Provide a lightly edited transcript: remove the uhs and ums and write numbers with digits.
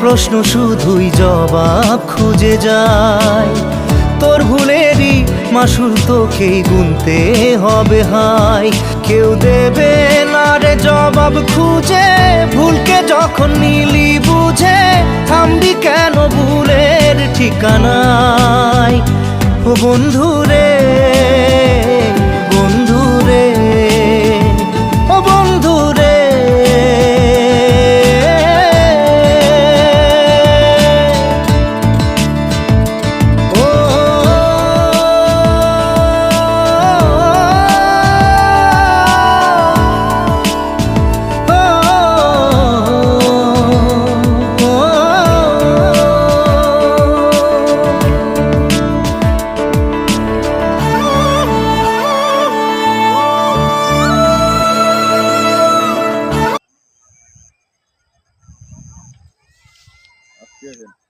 প্রশ্ন শুধুই জবাব খুঁজে যায়। তোর ভুলেরই মাসুল তোকেই গুনতে হবে হাই। কেউ দেবে না রে জবাব খুঁজে, ভুলকে যখন নিলি বুঝে থামবি কেন ভুলের ঠিকানায়। ও বন্ধু রে, বন্ধু রে, ও বন্ধু রে। Yes.